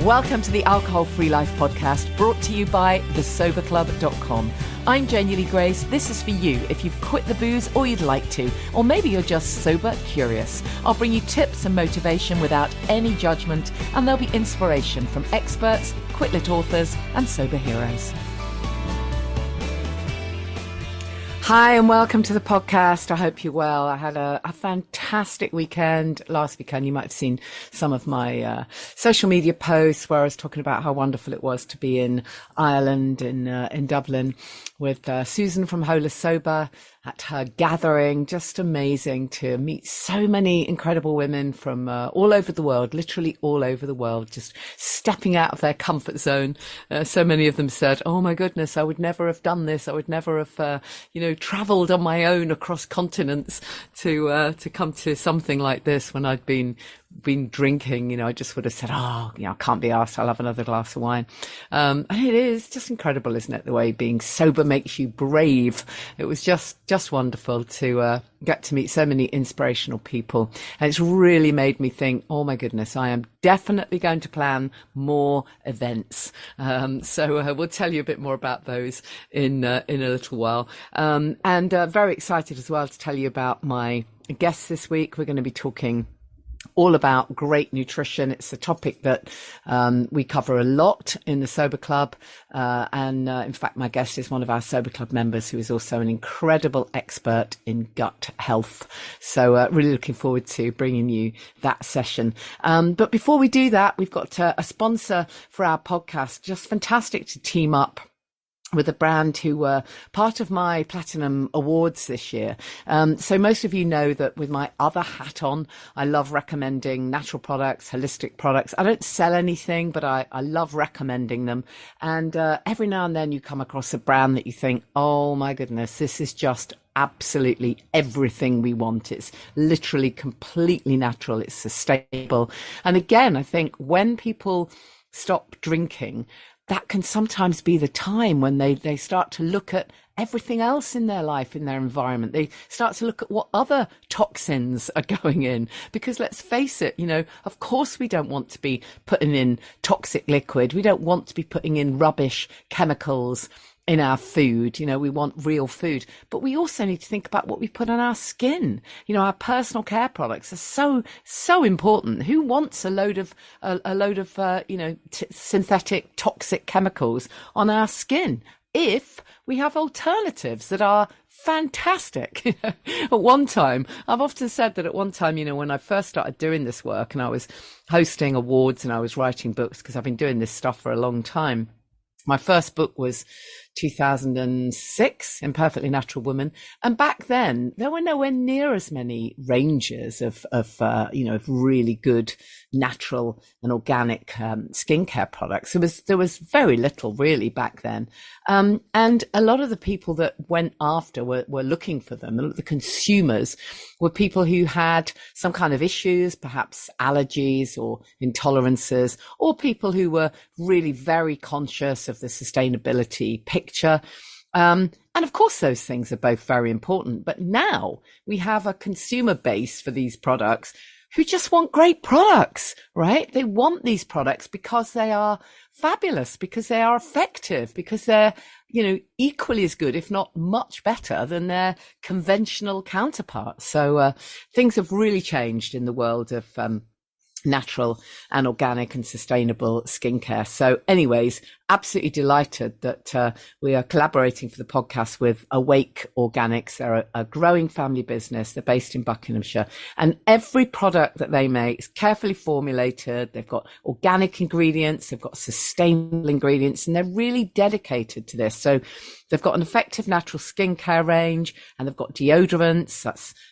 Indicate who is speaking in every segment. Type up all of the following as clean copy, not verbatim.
Speaker 1: Welcome to the Alcohol Free Life podcast, brought to you by thesoberclub.com. I'm Genuinely Grace. This is for you if you've quit the booze or you'd like to, or maybe you're just sober curious. I'll bring you tips and motivation without any judgment, and there'll be inspiration from experts, quit-lit authors, and sober heroes. Hi and welcome to the podcast. I hope you're well. I had a fantastic weekend last weekend. You might have seen some of my social media posts where I was talking about how wonderful it was to be in Ireland, in Dublin, with Susan from Hola Sober at her gathering. Just amazing to meet so many incredible women from all over the world, literally all over the world, just stepping out of their comfort zone. So many of them said, "Oh my goodness, I would never have done this. I would never have, traveled on my own across continents to come to something like this when I'd been drinking. I just would have said, I can't be asked. I'll have another glass of wine." And it is just incredible, isn't it? The way being sober makes you brave. It was just wonderful to get to meet so many inspirational people. And it's really made me think, oh my goodness, I am definitely going to plan more events. So we'll tell you a bit more about those in a little while. And very excited as well to tell you about my guests this week. We're going to be talking all about great nutrition. It's a topic that we cover a lot in the Sober Club. And in fact, my guest is one of our Sober Club members who is also an incredible expert in gut health. So really looking forward to bringing you that session. But before we do that, we've got a sponsor for our podcast. Just fantastic to team up with a brand who were part of my Platinum Awards this year. So most of you know that with my other hat on, I love recommending natural products, holistic products. I don't sell anything, but I love recommending them. And every now and then you come across a brand that you think, oh my goodness, this is just absolutely everything we want. It's literally completely natural. It's sustainable. And again, I think when people stop drinking, that can sometimes be the time when they start to look at everything else in their life, in their environment. They start to look at what other toxins are going in. Because let's face it, of course we don't want to be putting in toxic liquid. We don't want to be putting in rubbish chemicals in our food. We want real food, but we also need to think about what we put on our skin. Our personal care products are so important. Who wants a load of synthetic toxic chemicals on our skin if we have alternatives that are fantastic? At one time, I've often said that when I first started doing this work and I was hosting awards and I was writing books, because I've been doing this stuff for a long time. My first book was 2006, Imperfectly Natural Woman. And back then, there were nowhere near as many ranges of really good natural and organic skincare products. There was very little really back then. And a lot of the people that went after were looking for them. And the consumers were people who had some kind of issues, perhaps allergies or intolerances, or people who were really very conscious of the sustainability picture. And of course, those things are both very important. But now we have a consumer base for these products who just want great products, right? They want these products because they are fabulous, because they are effective, because they're, equally as good, if not much better than their conventional counterparts. So things have really changed in the world of natural and organic and sustainable skincare. So anyways, absolutely delighted that we are collaborating for the podcast with Awake Organics. They're a growing family business. They're based in Buckinghamshire, and every product that they make is carefully formulated. They've got organic ingredients, they've got sustainable ingredients, and they're really dedicated to this. So they've got an effective natural skincare range, and they've got deodorants.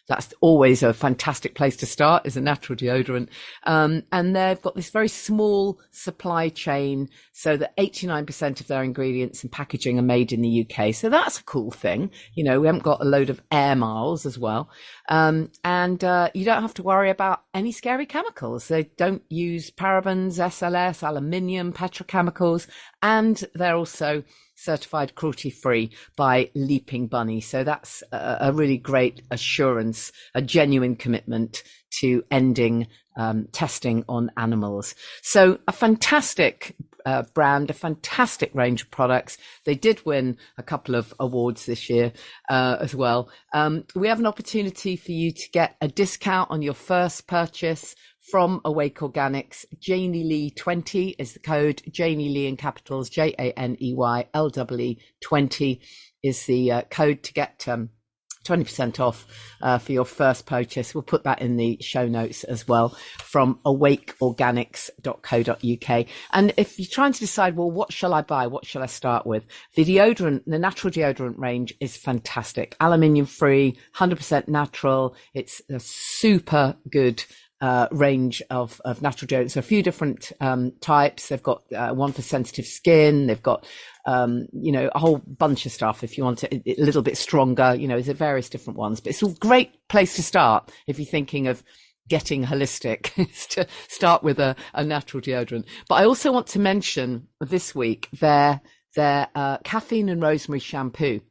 Speaker 1: That's always a fantastic place to start, is a natural deodorant. And they've got this very small supply chain, so that 89% of their ingredients and packaging are made in the UK. So that's a cool thing. We haven't got a load of air miles as well. And you don't have to worry about any scary chemicals. They don't use parabens, SLS, aluminium, petrochemicals, and they're also certified cruelty-free by Leaping Bunny. So that's a really great assurance, a genuine commitment to ending testing on animals. So a fantastic brand, a fantastic range of products. They did win a couple of awards this year as well. We have an opportunity for you to get a discount on your first purchase from Awake Organics. Janie Lee 20 is the code. Janie Lee in capitals, JANEYLEE 20 is the code to get 20% off for your first purchase. We'll put that in the show notes as well, from awakeorganics.co.uk. And if you're trying to decide, well, what shall I buy? What shall I start with? The deodorant, the natural deodorant range is fantastic. Aluminium free, 100% natural. It's a super good range of natural deodorants. So a few different types. They've got one for sensitive skin. They've got a whole bunch of stuff if you want it a little bit stronger. There's various different ones, but it's a great place to start if you're thinking of getting holistic, is to start with a natural deodorant. But I also want to mention this week their caffeine and rosemary shampoo,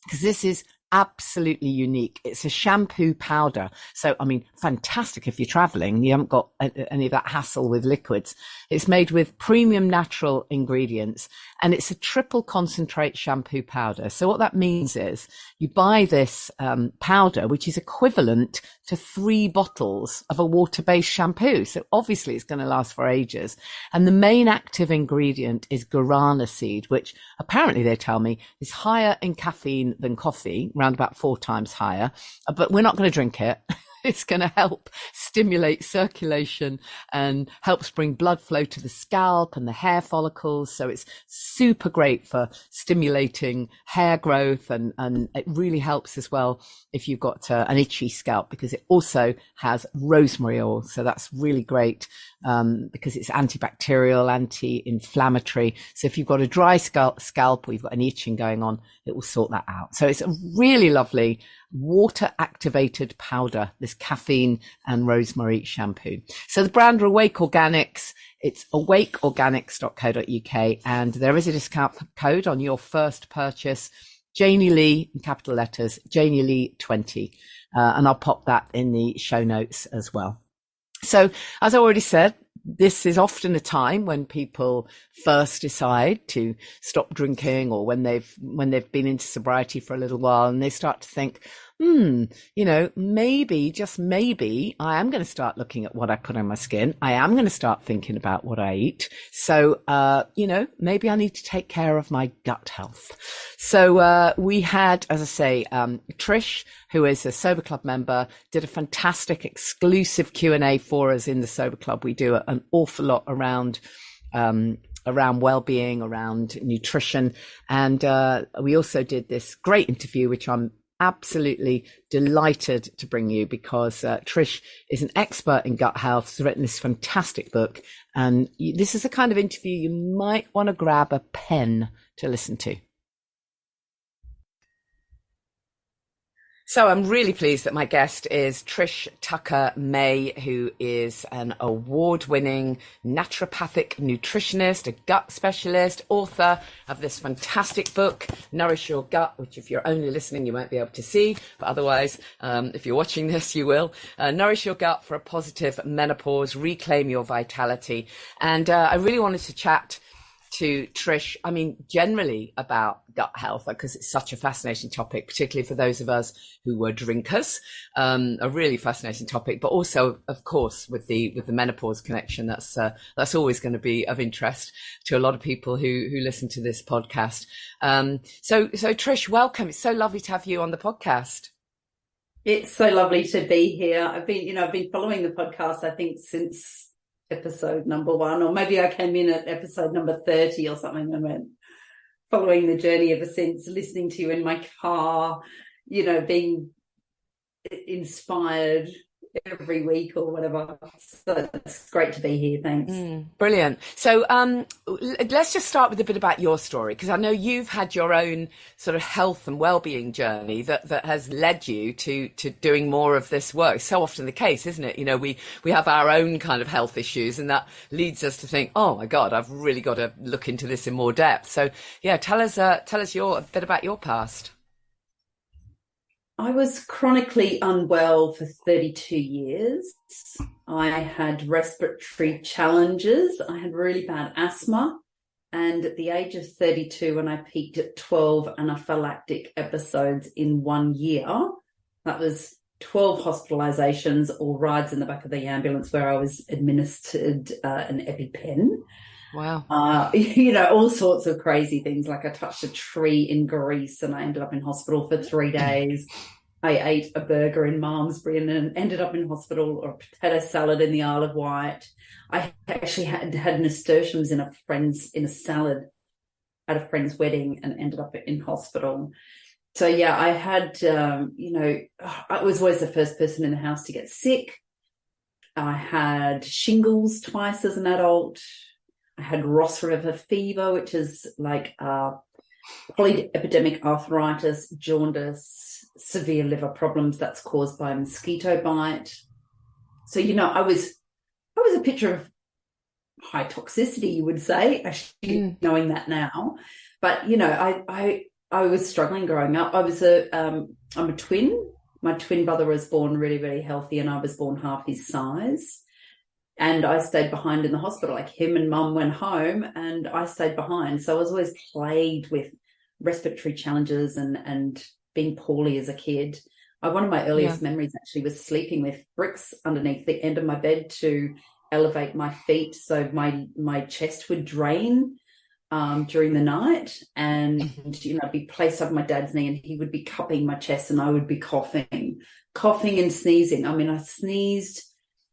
Speaker 1: because this is absolutely unique. It's a shampoo powder. So, fantastic if you're traveling. You haven't got any of that hassle with liquids. It's made with premium natural ingredients, and it's a triple concentrate shampoo powder. So what that means is you buy this powder, which is equivalent to 3 bottles of a water-based shampoo. So obviously it's going to last for ages. And the main active ingredient is guarana seed, which apparently they tell me is higher in caffeine than coffee, around about 4 times higher, but we're not going to drink it. It's going to help stimulate circulation and helps bring blood flow to the scalp and the hair follicles. So it's super great for stimulating hair growth, and it really helps as well if you've got an itchy scalp, because it also has rosemary oil. So that's really great because it's antibacterial, anti-inflammatory. So if you've got a dry scalp or you've got an itching going on, it will sort that out. So it's a really lovely water activated powder, this caffeine and rosemary shampoo. So the brand are Awake Organics. It's awakeorganics.co.uk, and there is a discount code on your first purchase. Janie Lee in capital letters, Janie Lee 20, and I'll pop that in the show notes as well. So as I already said, this is often a time when people first decide to stop drinking, or when they've been into sobriety for a little while, and they start to think, maybe, just maybe, I am going to start looking at what I put on my skin. I am going to start thinking about what I eat. So, maybe I need to take care of my gut health. So we had, as I say, Trish, who is a Sober Club member, did a fantastic exclusive Q&A for us in the Sober Club. We do an awful lot around well-being, around nutrition. And we also did this great interview, which I'm absolutely delighted to bring you, because Trish is an expert in gut health. She's written this fantastic book, and this is the kind of interview you might want to grab a pen to listen to. So I'm really pleased that my guest is Trish Tucker May, who is an award-winning naturopathic nutritionist, a gut specialist, author of this fantastic book, Nourish Your Gut, which if you're only listening, you won't be able to see, but otherwise, if you're watching this, you will. Nourish Your Gut for a positive menopause, reclaim your vitality. And I really wanted to chat to Trish, generally about gut health, because it's such a fascinating topic, particularly for those of us who were drinkers, a really fascinating topic, but also, of course, with the menopause connection, that's always going to be of interest to a lot of people who listen to this podcast. So Trish, welcome. It's so lovely to have you on the podcast.
Speaker 2: It's so lovely to be here. I've been following the podcast, I think, since episode number 1, or maybe I came in at episode number 30 or something, and went following the journey ever since, listening to you in my car, being inspired every week or whatever. So it's great to be here. Thanks.
Speaker 1: Brilliant. So let's just start with a bit about your story, because I know you've had your own sort of health and well-being journey that has led you to doing more of this work. So often the case, isn't it? We have our own kind of health issues, and that leads us to think, oh my God, I've really got to look into this in more depth. So yeah, tell us a bit about your past.
Speaker 2: I was chronically unwell for 32 years. I had respiratory challenges. I had really bad asthma. And at the age of 32, when I peaked at 12 anaphylactic episodes in 1 year, that was 12 hospitalizations or rides in the back of the ambulance where I was administered an EpiPen.
Speaker 1: Wow.
Speaker 2: All sorts of crazy things. Like I touched a tree in Greece and I ended up in hospital for 3 days. I ate a burger in Malmesbury and then ended up in hospital, or a potato salad in the Isle of Wight. I actually had nasturtiums in a salad at a friend's wedding and ended up in hospital. So yeah, I had, I was always the first person in the house to get sick. I had shingles twice as an adult. I had Ross River fever, which is like polyepidemic arthritis, jaundice, severe liver problems that's caused by a mosquito bite. So, I was a picture of high toxicity, you would say, actually knowing that now. But, I was struggling growing up. I'm a twin. My twin brother was born really, really healthy and I was born half his size. And I stayed behind in the hospital. Like him and mum went home and I stayed behind. So I was always plagued with respiratory challenges and being poorly as a kid. One of my earliest memories actually was sleeping with bricks underneath the end of my bed to elevate my feet so my chest would drain during the night. And, I'd be placed over my dad's knee and he would be cupping my chest and I would be coughing and sneezing. I mean, I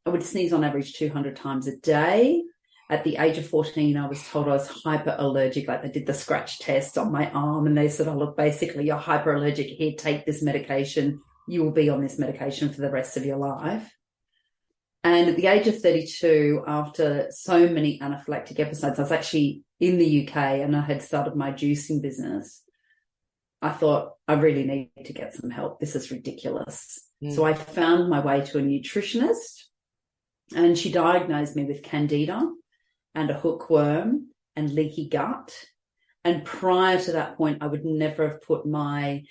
Speaker 2: would sneeze on average 200 times a day. At the age of 14, I was told I was hyperallergic. Like they did the scratch test on my arm and they said, oh, look, basically you're hyperallergic. Here, take this medication. You will be on this medication for the rest of your life. And at the age of 32, after so many anaphylactic episodes, I was actually in the UK and I had started my juicing business. I thought, I really need to get some help. This is ridiculous. So I found my way to a nutritionist and she diagnosed me with candida and a hookworm and leaky gut. And prior to that point, I would never have put my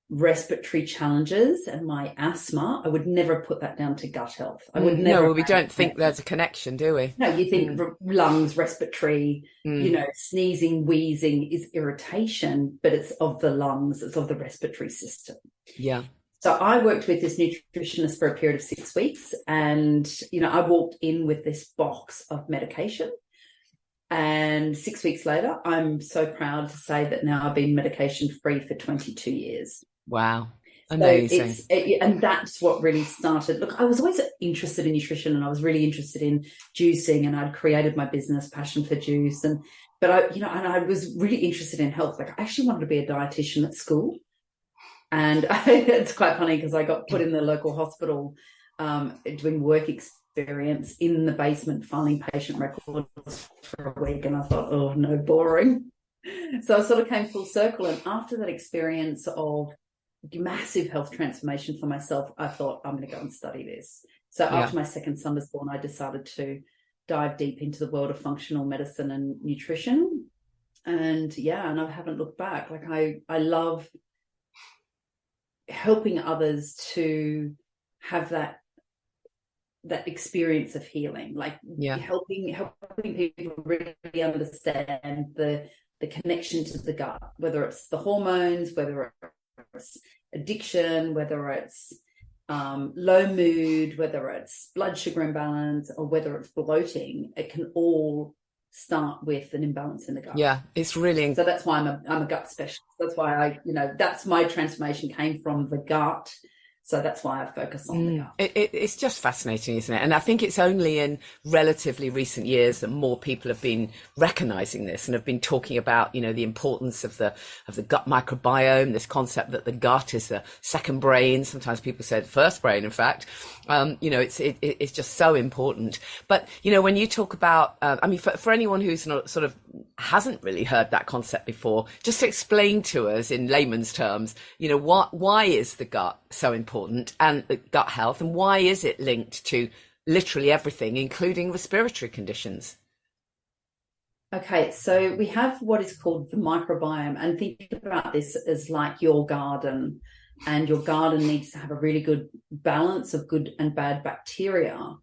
Speaker 2: respiratory challenges and my asthma, I would never have put that down to gut health. I would never.
Speaker 1: No, we don't think there's a connection, do we?
Speaker 2: No, you think lungs, respiratory, sneezing, wheezing is irritation, but it's of the lungs, it's of the respiratory system.
Speaker 1: Yeah.
Speaker 2: So I worked with this nutritionist for a period of 6 weeks and, I walked in with this box of medication and 6 weeks later, I'm so proud to say that now I've been medication free for 22 years.
Speaker 1: Wow. Amazing.
Speaker 2: So and that's what really started. Look, I was always interested in nutrition and I was really interested in juicing and I'd created my business Passion for Juice. But I was really interested in health. Like I actually wanted to be a dietitian at school. And it's quite funny because I got put in the local hospital doing work experience in the basement, filing patient records for a week. And I thought, oh, no, boring. So I sort of came full circle. And after that experience of massive health transformation for myself, I thought, I'm going to go and study this. So after my second son was born, I decided to dive deep into the world of functional medicine and nutrition. And and I haven't looked back. Like I love helping others to have that experience of healing, like helping people really understand the connection to the gut, whether it's the hormones, whether it's addiction, whether it's low mood, whether it's blood sugar imbalance, or whether it's bloating. It can all start with an imbalance in the gut.
Speaker 1: Yeah, it's really.
Speaker 2: So that's why I'm a gut specialist. That's why that's my transformation came from the gut. So that's why I focus on the gut.
Speaker 1: It's just fascinating, isn't it? And I think it's only in relatively recent years that more people have been recognizing this and have been talking about, the importance of the gut microbiome, this concept that the gut is the second brain. Sometimes people say the first brain, in fact. It's just so important. But, when you talk about, for anyone who's not sort of hasn't really heard that concept before, just explain to us in layman's terms, why is the gut so important and gut health, and why is it linked to literally everything, including respiratory conditions?
Speaker 2: Okay, so we have what is called the microbiome, and think about this as like your garden. and your garden needs to have a really good balance of good and bad bacteria.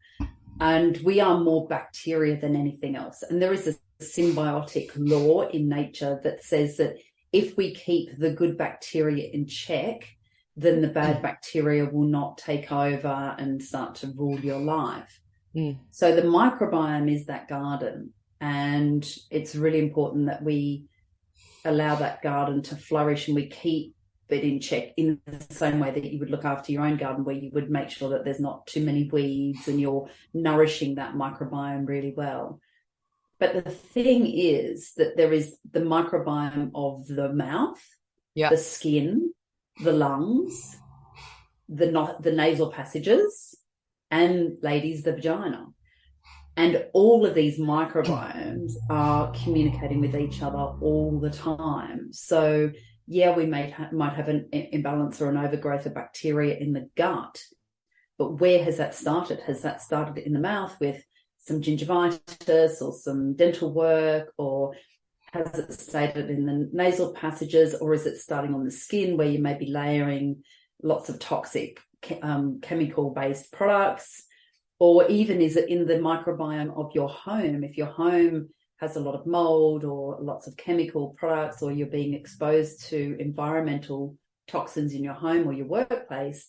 Speaker 2: And we are more bacteria than anything else. And there is a symbiotic law in nature that says that if we keep the good bacteria in check, then the bad bacteria will not take over and start to rule your life. So the microbiome is that garden, and it's really important that we allow that garden to flourish and we keep it in check in the same way that you would look after your own garden, where you would make sure that there's not too many weeds and you're nourishing that microbiome really well. But the thing is that there is the microbiome of the mouth, the skin, the lungs, the nasal passages, and, ladies, the vagina. And all of these microbiomes are communicating with each other all the time. So, yeah, we might have an imbalance or an overgrowth of bacteria in the gut. But where has that started? Has that started in the mouth with some gingivitis or some dental work, or has it started in the nasal passages, or is it starting on the skin where you may be layering lots of toxic chemical-based products? Or even is it in the microbiome of your home? If your home has a lot of mold or lots of chemical products, or you're being exposed to environmental toxins in your home or your workplace,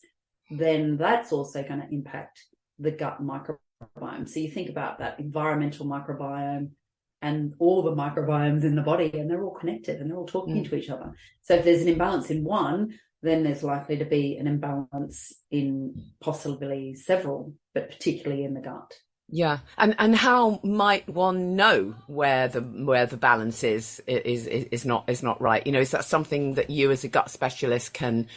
Speaker 2: then that's also going to impact the gut microbiome. So you think about that environmental microbiome and all the microbiomes in the body, and they're all connected and they're all talking to each other. So if there's an imbalance in one, then there's likely to be an imbalance in possibly several, but particularly in the gut.
Speaker 1: Yeah. And how might one know where the balance is not right? You know, is that something that you as a gut specialist can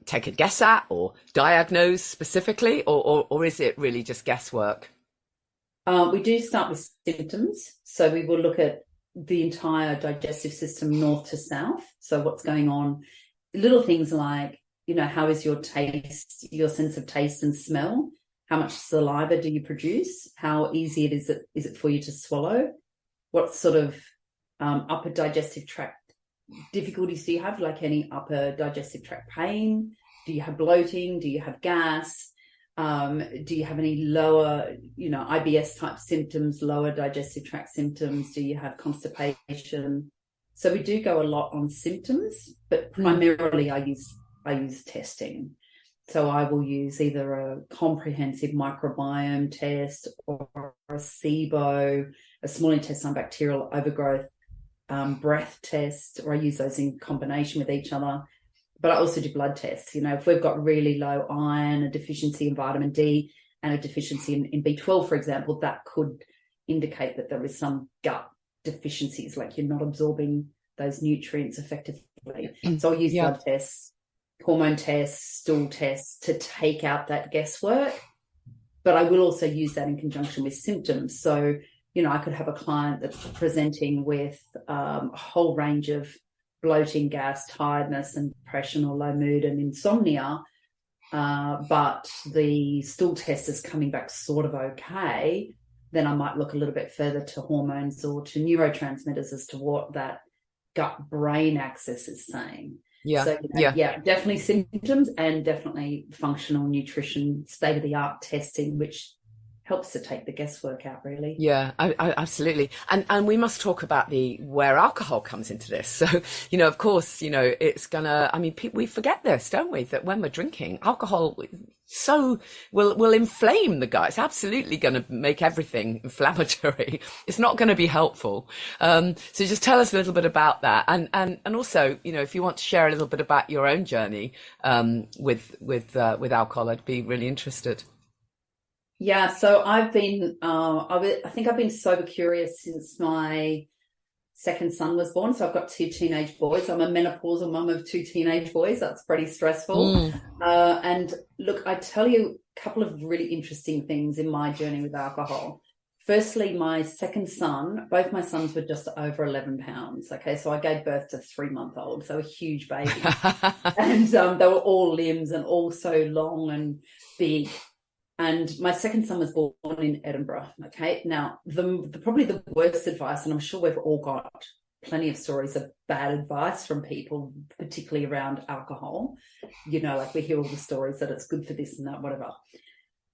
Speaker 1: take a guess at or diagnose specifically, or is it really just guesswork?
Speaker 2: We do start with symptoms. So we will look at the entire digestive system, north to south. So what's going on? Little things like, you know, how is your taste, your sense of taste and smell? How much saliva do you produce? How easy is it for you to swallow? What sort of upper digestive tract difficulties do you have, like any upper digestive tract pain? Do you have bloating? Do you have gas? Do you have any lower, IBS type symptoms, lower digestive tract symptoms? Do you have constipation? So we do go a lot on symptoms, but primarily I use testing. So I will use either a comprehensive microbiome test or a SIBO, a small intestinal bacterial overgrowth breath test, or I use those in combination with each other. But I also do blood tests. You know, if we've got really low iron, a deficiency in vitamin D, and a deficiency in B12, for example, that could indicate that there is some gut deficiencies, like you're not absorbing those nutrients effectively. So I'll use blood tests, hormone tests, stool tests to take out that guesswork. But I will also use that in conjunction with symptoms. So, I could have a client that's presenting with a whole range of bloating, gas, tiredness, and depression, or low mood and insomnia, but the stool test is coming back sort of okay. Then I might look a little bit further to hormones or to neurotransmitters as to what that gut-brain axis is saying.
Speaker 1: Yeah.
Speaker 2: So, definitely symptoms, and definitely functional nutrition, state-of-the-art testing, which helps to take the guesswork out, really.
Speaker 1: Yeah, I absolutely. And we must talk about where alcohol comes into this. So, of course, it's gonna, we forget this, don't we? That when we're drinking, alcohol will inflame the gut. It's absolutely going to make everything inflammatory. It's not going to be helpful. So just tell us a little bit about that. And also, if you want to share a little bit about your own journey, with alcohol, I'd be really interested.
Speaker 2: Yeah, so I've been, I think I've been sober curious since my second son was born. So I've got 2 teenage boys. I'm a menopausal mum of 2 teenage boys. That's pretty stressful. And look, I tell you a couple of really interesting things in my journey with alcohol. Firstly, my second son, both my sons were just over 11 pounds. Okay, so I gave birth to 3-month-olds, so a huge baby. And they were all limbs and all so long and big. And my second son was born in Edinburgh. Okay, now the probably the worst advice, and I'm sure we've all got plenty of stories of bad advice from people, particularly around alcohol. Like we hear all the stories that it's good for this and that, whatever.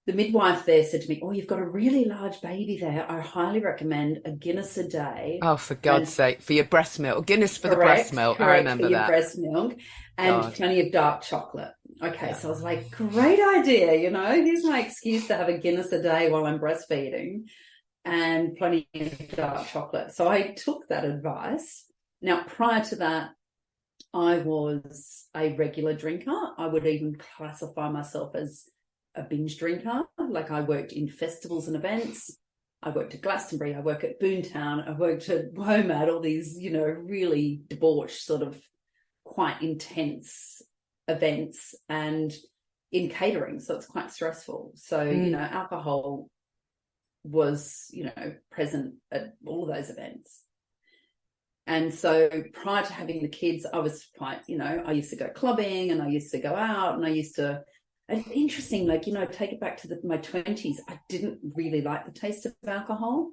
Speaker 2: The midwife there said to me, "Oh, you've got a really large baby there. I highly recommend a Guinness a day."
Speaker 1: Oh, for God's sake, for your breast milk. Guinness for the breast milk. I
Speaker 2: Correct,
Speaker 1: remember
Speaker 2: for your
Speaker 1: that.
Speaker 2: breast milk, and
Speaker 1: God.
Speaker 2: plenty of dark chocolate. Okay,
Speaker 1: Yeah.
Speaker 2: so I was like, great idea, here's my excuse to have a Guinness a day while I'm breastfeeding, and plenty of dark chocolate. So I took that advice. Now, prior to that, I was a regular drinker. I would even classify myself as a binge drinker. Like, I worked in festivals and events. I worked at Glastonbury. I worked at Boomtown. I worked at WOMAD, all these, really debauched, sort of quite intense events, and in catering. So it's quite stressful. So, alcohol was, present at all of those events. And so prior to having the kids, I was quite, I used to go clubbing, and I used to go out, and it's interesting, take it back to my 20s. I didn't really like the taste of alcohol,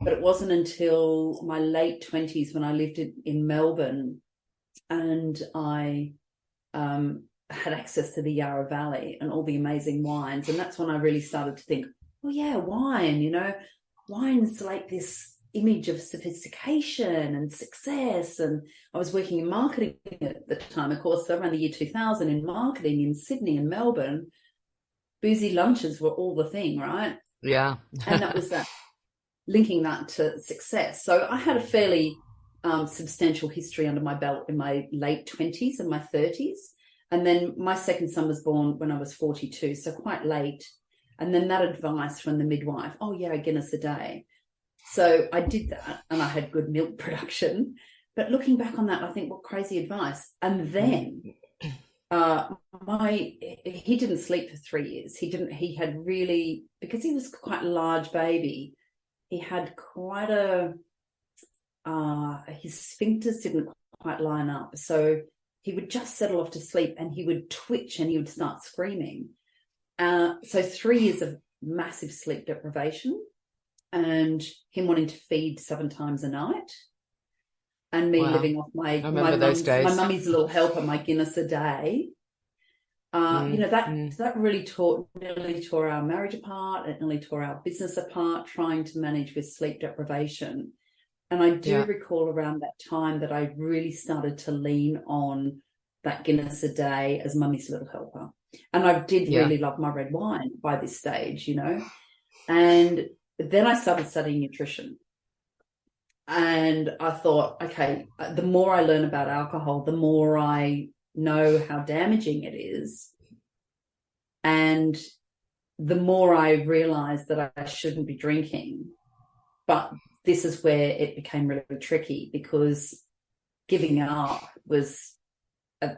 Speaker 2: but it wasn't until my late 20s when I lived in Melbourne, and I had access to the Yarra Valley and all the amazing wines. And that's when I really started to think, well, yeah, wine, wine's like this image of sophistication and success. And I was working in marketing at the time, of course, around the year 2000, in marketing in Sydney and Melbourne. Boozy lunches were all the thing, right?
Speaker 1: Yeah.
Speaker 2: And that was that, linking that to success. So I had a fairly substantial history under my belt in my late 20s and my 30s. And then my second son was born when I was 42, so quite late. And then that advice from the midwife, "Oh yeah, a Guinness a day." So I did that, and I had good milk production. But looking back on that, I think, what crazy advice. And then he didn't sleep for 3 years. He had really, because he was quite a large baby, he had quite his sphincters didn't quite line up. So he would just settle off to sleep, and he would twitch, and he would start screaming. So 3 years of massive sleep deprivation, and him wanting to feed 7 times a night, and me living off my mummy's little helper, my Guinness a day. That really nearly tore our marriage apart. It nearly tore our business apart, trying to manage with sleep deprivation. And I do recall around that time that I really started to lean on that Guinness a day as mummy's little helper. And I did really love my red wine by this stage, And then I started studying nutrition. And I thought, okay, the more I learn about alcohol, the more I know how damaging it is. And the more I realized that I shouldn't be drinking. But this is where it became really tricky, because giving up was,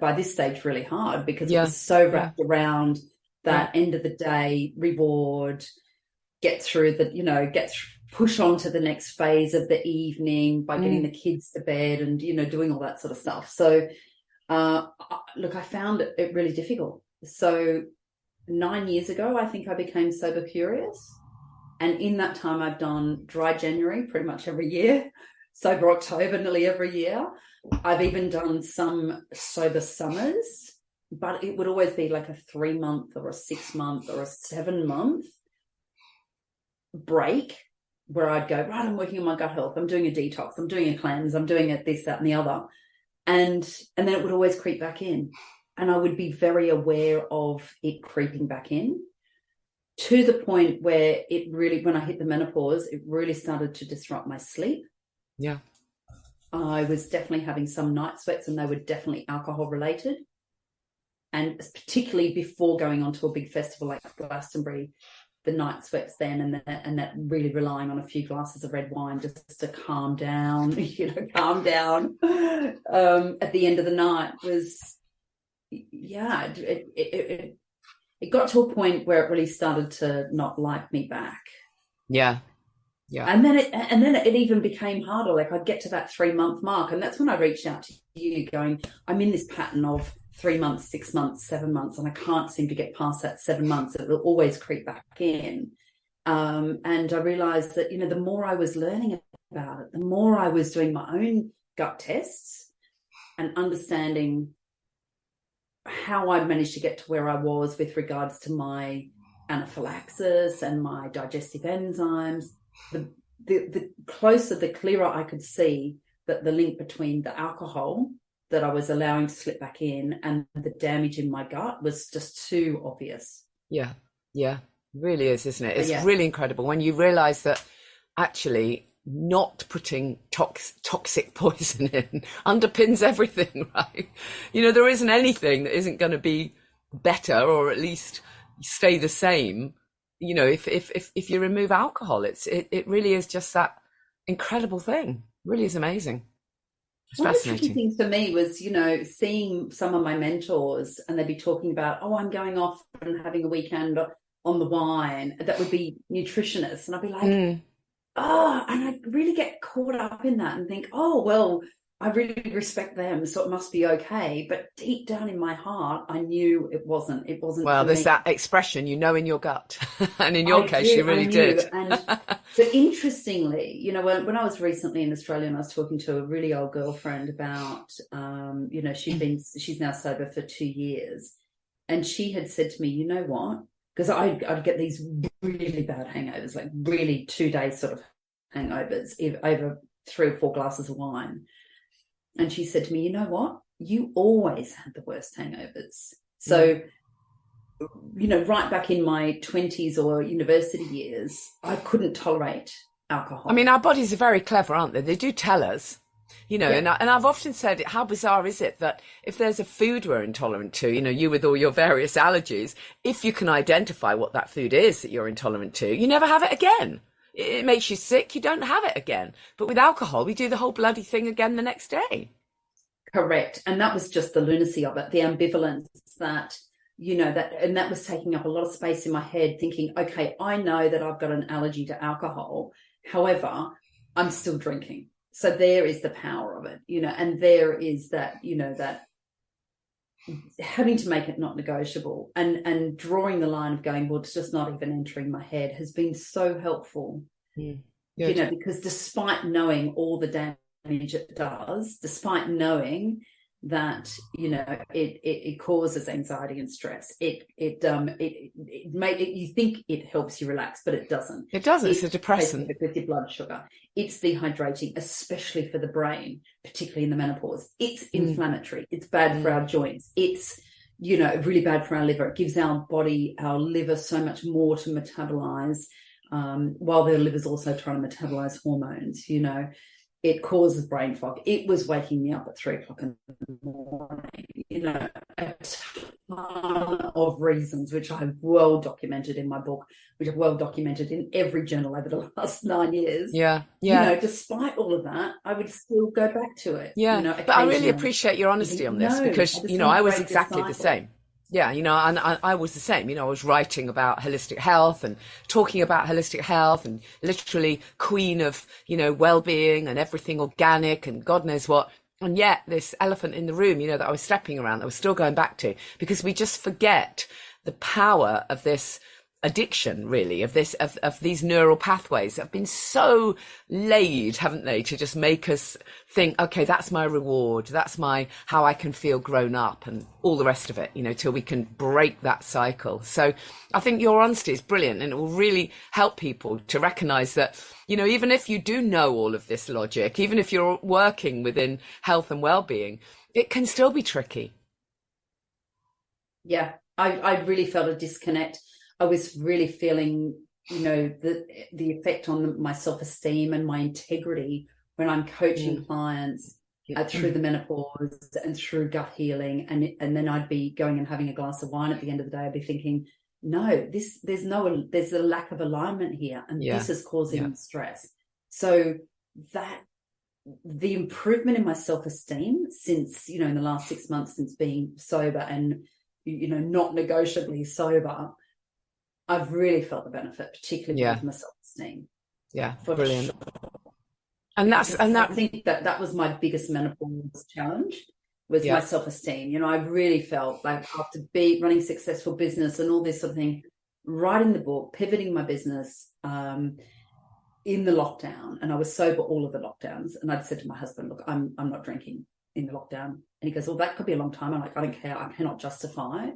Speaker 2: by this stage, really hard, because it was so wrapped around that end of the day reward, push on to the next phase of the evening by getting the kids to bed and, doing all that sort of stuff. So, look, I found it really difficult. So 9 years ago, I think I became sober curious. And in that time, I've done dry January pretty much every year, sober October nearly every year. I've even done some sober summers, but it would always be like a 3-month or a 6-month or a 7-month break where I'd go, right, I'm working on my gut health, I'm doing a detox, I'm doing a cleanse, I'm doing it, this, that, and the other. And then it would always creep back in. And I would be very aware of it creeping back in, to the point where it really, when I hit the menopause, it really started to disrupt my sleep.
Speaker 1: Yeah.
Speaker 2: I was definitely having some night sweats, and they were definitely alcohol related. And particularly before going on to a big festival like Glastonbury, the night sweats then, and that really relying on a few glasses of red wine just to calm down, calm down at the end of the night was, it got to a point where it really started to not like me back.
Speaker 1: Yeah. Yeah.
Speaker 2: And then it even became harder. Like, I'd get to that 3-month mark, and that's when I reached out to you going, I'm in this pattern of 3 months, 6 months, 7 months, and I can't seem to get past that 7 months. It will always creep back in. And I realized that, the more I was learning about it, the more I was doing my own gut tests and understanding how I managed to get to where I was with regards to my anaphylaxis and my digestive enzymes, the closer, the clearer I could see that the link between the alcohol that I was allowing to slip back in and the damage in my gut was just too obvious.
Speaker 1: Yeah, yeah, really is, isn't it? It's
Speaker 2: Yeah.
Speaker 1: really incredible when you realize that actually not putting toxic poison in underpins everything, right? You know, there isn't anything that isn't going to be better or at least stay the same. You know, if you remove alcohol, it really is just that incredible thing. It really is amazing. It's
Speaker 2: One of the tricky
Speaker 1: fascinating.
Speaker 2: things for me was, you know, seeing some of my mentors and they'd be talking about, oh, I'm going off and having a weekend on the wine. That would be nutritionists. And I'd be like, oh, and I really get caught up in that and think, oh, well, I really respect them, so it must be okay. But deep down in my heart, I knew it wasn't. It wasn't.
Speaker 1: Well,
Speaker 2: for
Speaker 1: there's
Speaker 2: me.
Speaker 1: that expression, you know, in your gut. And in your case, you really
Speaker 2: I knew.
Speaker 1: did.
Speaker 2: And so interestingly, you know, when I was recently in Australia and I was talking to a really old girlfriend about, you know, she's now sober for 2 years. And she had said to me, you know what? Because I'd get these really bad hangovers, like really 2 days sort of hangovers over 3 or 4 glasses of wine. And she said to me, you know what? You always had the worst hangovers. So, you know, right back in my 20s or university years, I couldn't tolerate alcohol.
Speaker 1: I mean, our bodies are very clever, aren't they? They do tell us, you know, and I've often said, how bizarre is it that if there's a food we're intolerant to, you know, you with all your various allergies, if you can identify what that food is that you're intolerant to, you never have it again. It makes you sick, you don't have it again. But with alcohol, we do the whole bloody thing again the next day.
Speaker 2: Correct. And that was just the lunacy of it, the ambivalence that, you know, that was taking up a lot of space in my head, thinking, okay, I know that I've got an allergy to alcohol. However, I'm still drinking. So there is the power of it, you know, and there is that, you know, that having to make it not negotiable and drawing the line of going, well, it's just not even entering my head has been so helpful, you know, because despite knowing all the damage it does, despite knowing that, you know, it causes anxiety and stress, you think it helps you relax, but it doesn't.
Speaker 1: It doesn't. It's a depressant.
Speaker 2: With your blood sugar. It's dehydrating, especially for the brain, particularly in the menopause. It's inflammatory. It's bad for our joints. It's, you know, really bad for our liver. It gives our body, our liver, so much more to metabolize, while their liver's also trying to metabolize hormones, you know. It causes brain fog. It was waking me up at 3 o'clock in the morning, you know, a ton of reasons, which I've well documented in my book, which I've well documented in every journal over the last 9 years.
Speaker 1: Yeah.
Speaker 2: You know, despite all of that, I would still go back to it.
Speaker 1: Yeah.
Speaker 2: You know,
Speaker 1: but I really appreciate your honesty on this because, you know, I was exactly the same. Yeah, you know, and I was the same. You know, I was writing about holistic health and talking about holistic health and literally queen of, you know, well-being and everything organic and God knows what. And yet this elephant in the room, you know, that I was stepping around, I was still going back to, because we just forget the power of this addiction, really, of these neural pathways that have been so laid, haven't they, to just make us think, okay, that's my reward, that's how I can feel grown up and all the rest of it, you know, till we can break that cycle. So I think your honesty is brilliant, and it will really help people to recognize that, you know, even if you do know all of this logic, even if you're working within health and well-being, it can still be tricky.
Speaker 2: Yeah, I really felt a disconnect. I was really feeling, you know, the effect on my self-esteem and my integrity when I'm coaching clients through the menopause and through gut healing. And then I'd be going and having a glass of wine at the end of the day. I'd be thinking, no, there's a lack of alignment here. And this is causing stress. So that the improvement in my self-esteem since, you know, in the last 6 months since being sober and, you know, not negotiably sober, I've really felt the benefit, particularly with my self-esteem. Yeah,
Speaker 1: brilliant.
Speaker 2: Sure.
Speaker 1: I
Speaker 2: think that was my biggest menopause challenge, was my self-esteem. You know, I really felt like after running successful business and all this sort of thing, writing the book, pivoting my business, in the lockdown, and I was sober all of the lockdowns, and I'd said to my husband, look, I'm not drinking in the lockdown. And he goes, well, that could be a long time. I'm like, I don't care. I cannot justify,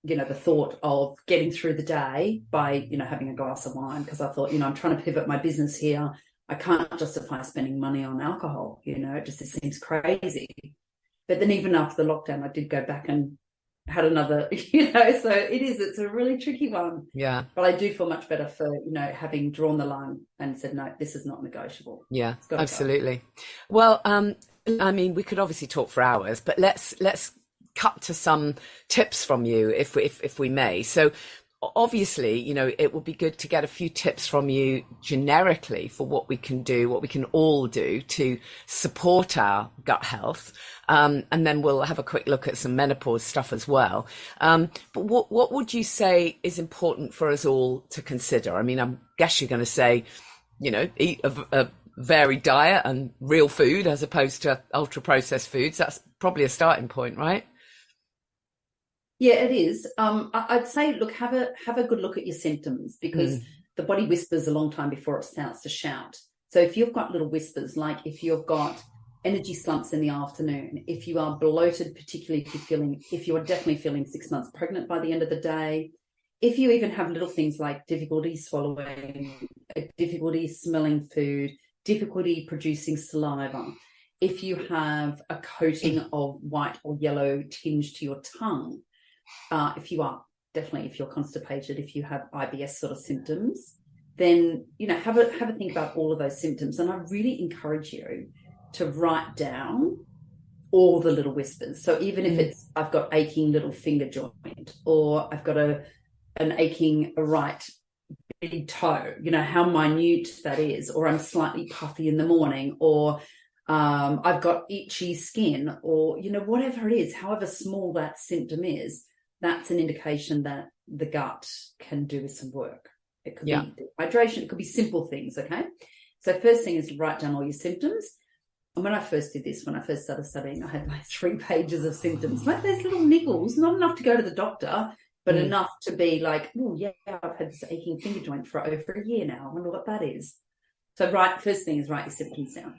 Speaker 2: the thought of getting through the day by, having a glass of wine, because I thought, I'm trying to pivot my business here. I can't justify spending money on alcohol. It seems crazy. But then even after the lockdown, I did go back and had another, so it's a really tricky one.
Speaker 1: Yeah.
Speaker 2: But I do feel much better for, having drawn the line and said, no, this is not negotiable.
Speaker 1: Yeah, absolutely. Well, we could obviously talk for hours, but let's cut to some tips from you if we may. So obviously, it would be good to get a few tips from you generically for what we can do, what we can all do to support our gut health. And then we'll have a quick look at some menopause stuff as well. But what would you say is important for us all to consider? I guess you're going to say, eat a varied diet and real food as opposed to ultra processed foods. That's probably a starting point, right?
Speaker 2: Yeah, it is. I'd say, look, have a good look at your symptoms, because the body whispers a long time before it starts to shout. So if you've got little whispers, like if you've got energy slumps in the afternoon, if you are bloated, particularly if you are definitely feeling 6 months pregnant by the end of the day, if you even have little things like difficulty swallowing, difficulty smelling food, difficulty producing saliva, if you have a coating of white or yellow tinge to your tongue, if you're constipated, if you have IBS sort of symptoms, then, have a think about all of those symptoms. And I really encourage you to write down all the little whispers. So even if it's, I've got aching little finger joint, or I've got an aching right big toe, how minute that is, or I'm slightly puffy in the morning, or I've got itchy skin, or, whatever it is, however small that symptom is, that's an indication that the gut can do with some work. It could be hydration. It could be simple things. Okay. So first thing is to write down all your symptoms. And when I first did this, when I first started studying, I had like 3 pages of symptoms, like those little niggles, not enough to go to the doctor, but enough to be like, oh yeah, I've had this aching finger joint for over a year now. I wonder what that is. So first thing is write your symptoms down.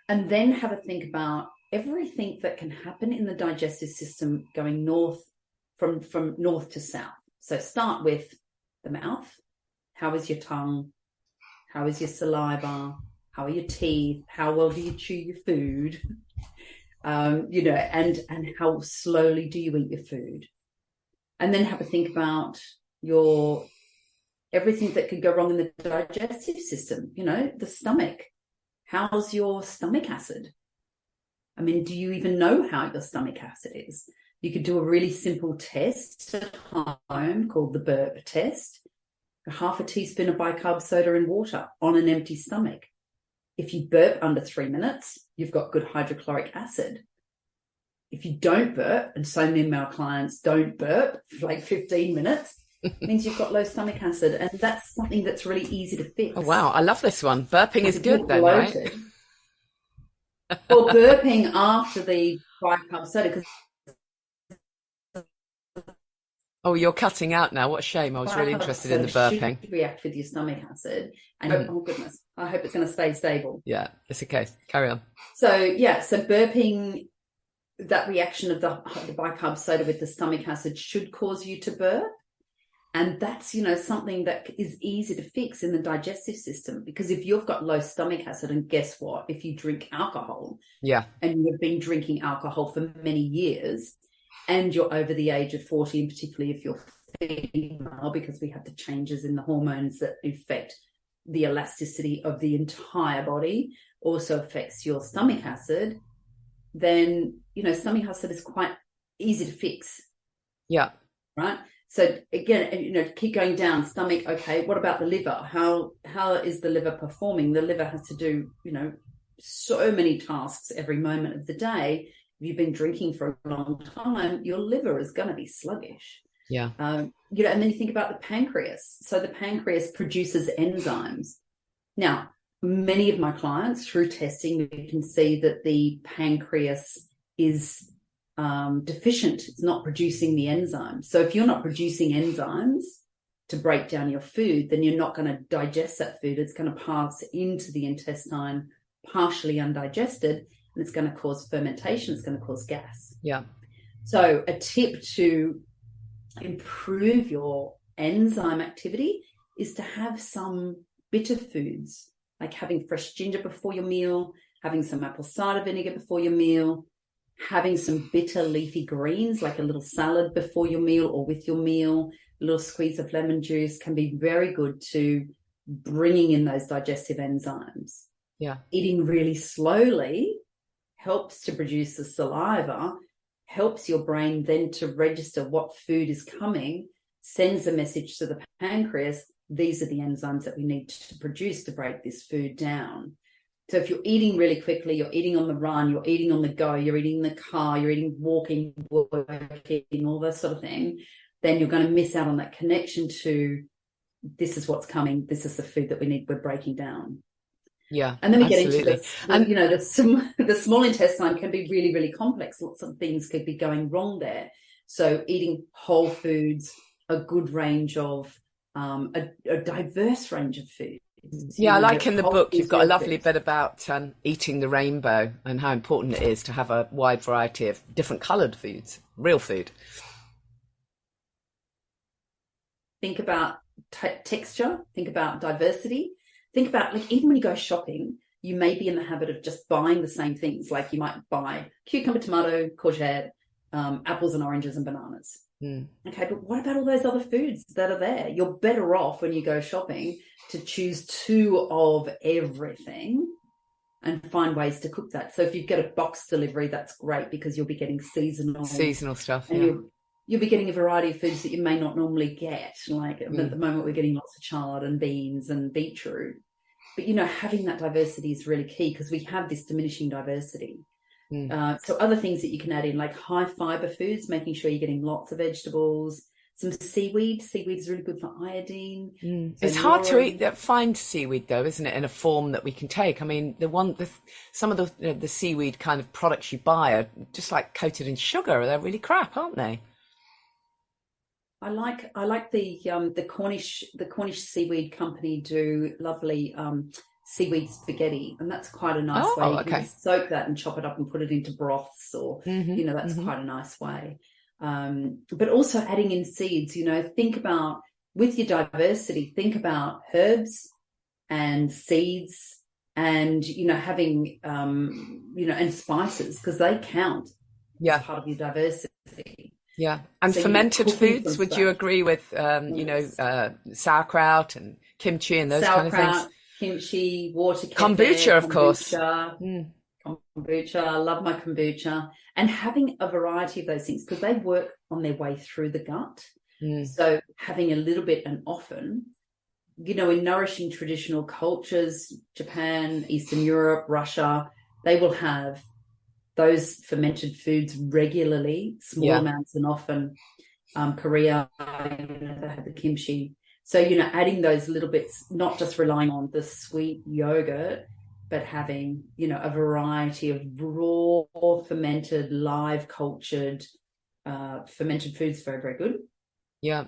Speaker 2: And then have a think about everything that can happen in the digestive system going north, from north to south. So start with the mouth. How is your tongue? How is your saliva? How are your teeth? How well do you chew your food? And how slowly do you eat your food? And then have a think about everything that could go wrong in the digestive system, the stomach. How's your stomach acid? Do you even know how your stomach acid is? You could do a really simple test at home called the burp test. 1/2 teaspoon of bicarb soda in water on an empty stomach. If you burp under 3 minutes, you've got good hydrochloric acid. If you don't burp, and so many of our clients don't burp for like 15 minutes, it means you've got low stomach acid. And that's something that's really easy to fix.
Speaker 1: Oh, wow. I love this one. Burping is good then, right?
Speaker 2: Or burping after the bicarb soda, because
Speaker 1: oh, you're cutting out now. What a shame. I was really interested in the burping.
Speaker 2: Should react with your stomach acid. And oh goodness, I hope it's going to stay stable.
Speaker 1: Yeah, it's okay. Carry on.
Speaker 2: So burping, that reaction of the bicarb soda with the stomach acid should cause you to burp. And that's, something that is easy to fix in the digestive system, because if you've got low stomach acid, and guess what? If you drink alcohol, and you've been drinking alcohol for many years, and you're over the age of 40, and particularly if you're female, because we have the changes in the hormones that affect the elasticity of the entire body, also affects your stomach acid, then, stomach acid is quite easy to fix. Yeah. Right. So again, keep going down. Stomach, okay, what about the liver? How is the liver performing? The liver has to do, so many tasks every moment of the day. If you've been drinking for a long time, your liver is going to be sluggish. Yeah. And then you think about the pancreas. So the pancreas produces enzymes. Now, many of my clients, through testing, we can see that the pancreas is deficient. It's not producing the enzymes. So if you're not producing enzymes, to break down your food, then you're not going to digest that food. It's going to pass into the intestine partially undigested, and it's going to cause fermentation. It's going to cause gas.
Speaker 1: Yeah.
Speaker 2: So a tip to improve your enzyme activity is to have some bitter foods, like having fresh ginger before your meal, having some apple cider vinegar before your meal, having some bitter leafy greens, like a little salad before your meal or with your meal. A little squeeze of lemon juice can be very good to bringing in those digestive enzymes.
Speaker 1: Yeah.
Speaker 2: Eating really slowly helps to produce the saliva, helps your brain then to register what food is coming, sends a message to the pancreas, these are the enzymes that we need to produce to break this food down. So if you're eating really quickly, you're eating on the run, you're eating on the go, you're eating in the car, you're eating walking, working, all that sort of thing, then you're going to miss out on that connection to this is what's coming, this is the food that we need, we're breaking down.
Speaker 1: Yeah.
Speaker 2: And then we
Speaker 1: absolutely.
Speaker 2: get into the small intestine can be really, really complex. Lots of things could be going wrong there. So eating whole foods, a good range of, a diverse range of foods.
Speaker 1: Yeah, I like in the book, you've got a lovely bit about eating the rainbow and how important it is to have a wide variety of different coloured foods, real food.
Speaker 2: Think about texture, think about diversity, think about, like, even when you go shopping, you may be in the habit of just buying the same things. Like you might buy cucumber, tomato, courgette, apples and oranges and bananas. Okay, but what about all those other foods that are there? You're better off when you go shopping to choose two of everything and find ways to cook that. So if you get a box delivery, that's great because you'll be getting seasonal
Speaker 1: stuff.
Speaker 2: And you'll be getting a variety of foods that you may not normally get. Like at the moment, we're getting lots of chard and beans and beetroot. But, having that diversity is really key because we have this diminishing diversity. So other things that you can add in, like high fiber foods, making sure you're getting lots of vegetables, some seaweed. Seaweed is really good for iodine. So
Speaker 1: it's hard to find seaweed though, isn't it, in a form that we can take? I mean, some of the seaweed kind of products you buy are just like coated in sugar. They're really crap, aren't they?
Speaker 2: I like the Cornish seaweed company do lovely seaweed spaghetti, and that's quite a nice way. You can soak that and chop it up and put it into broths, or that's quite a nice way. But also adding in seeds. Think about, with your diversity, think about herbs and seeds, and having and spices, because they count as part of your diversity.
Speaker 1: Yeah, and so fermented foods. Would you agree with sauerkraut and kimchi and those kind of things?
Speaker 2: Kimchi, water,
Speaker 1: kombucha, of course.
Speaker 2: Kombucha, I love my kombucha. And having a variety of those things, because they work on their way through the gut. So having a little bit and often, in nourishing traditional cultures, Japan, Eastern Europe, Russia, they will have those fermented foods regularly, small amounts and often. Korea, they have the kimchi. So, adding those little bits, not just relying on the sweet yogurt, but having, a variety of raw, fermented, live, cultured, fermented foods, very, very good. Yeah.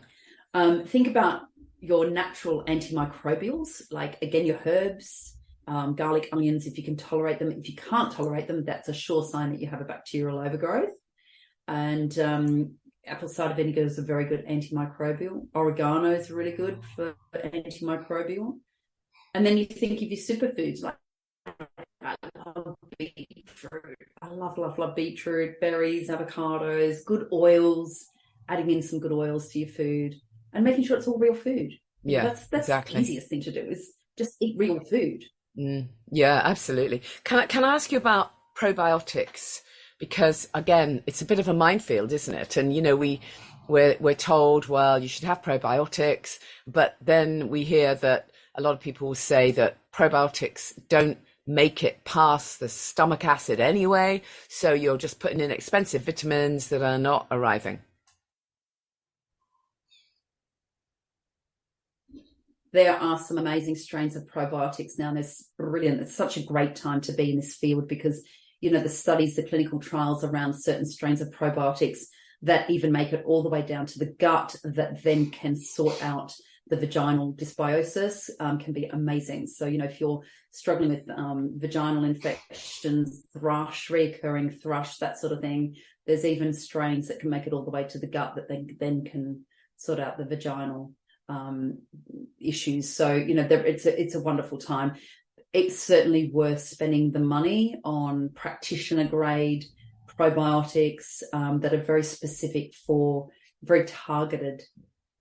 Speaker 2: Think about your natural antimicrobials, like, again, your herbs, garlic, onions, if you can tolerate them. If you can't tolerate them, that's a sure sign that you have a bacterial overgrowth. And apple cider vinegar is a very good antimicrobial. Oregano is really good for antimicrobial. And then you think of your superfoods, like I love beetroot. I love beetroot, berries, avocados, good oils, adding in some good oils to your food and making sure it's all real food.
Speaker 1: Yeah,
Speaker 2: that's
Speaker 1: exactly.
Speaker 2: The easiest thing to do is just eat real food.
Speaker 1: Yeah, absolutely. Can I ask you about probiotics? Because again, it's a bit of a minefield, isn't it? And we're told, well, you should have probiotics, but then we hear that a lot of people will say that probiotics don't make it past the stomach acid anyway, so you're just putting in expensive vitamins that are not arriving.
Speaker 2: There are some amazing strains of probiotics now, and it's brilliant. It's such a great time to be in this field because, the studies, the clinical trials around certain strains of probiotics, that even make it all the way down to the gut, that then can sort out the vaginal dysbiosis, can be amazing. So, if you're struggling with vaginal infections, thrush, reoccurring thrush, that sort of thing, there's even strains that can make it all the way to the gut that then can sort out the vaginal issues. So, it's a wonderful time. It's certainly worth spending the money on practitioner grade probiotics that are very specific for very targeted,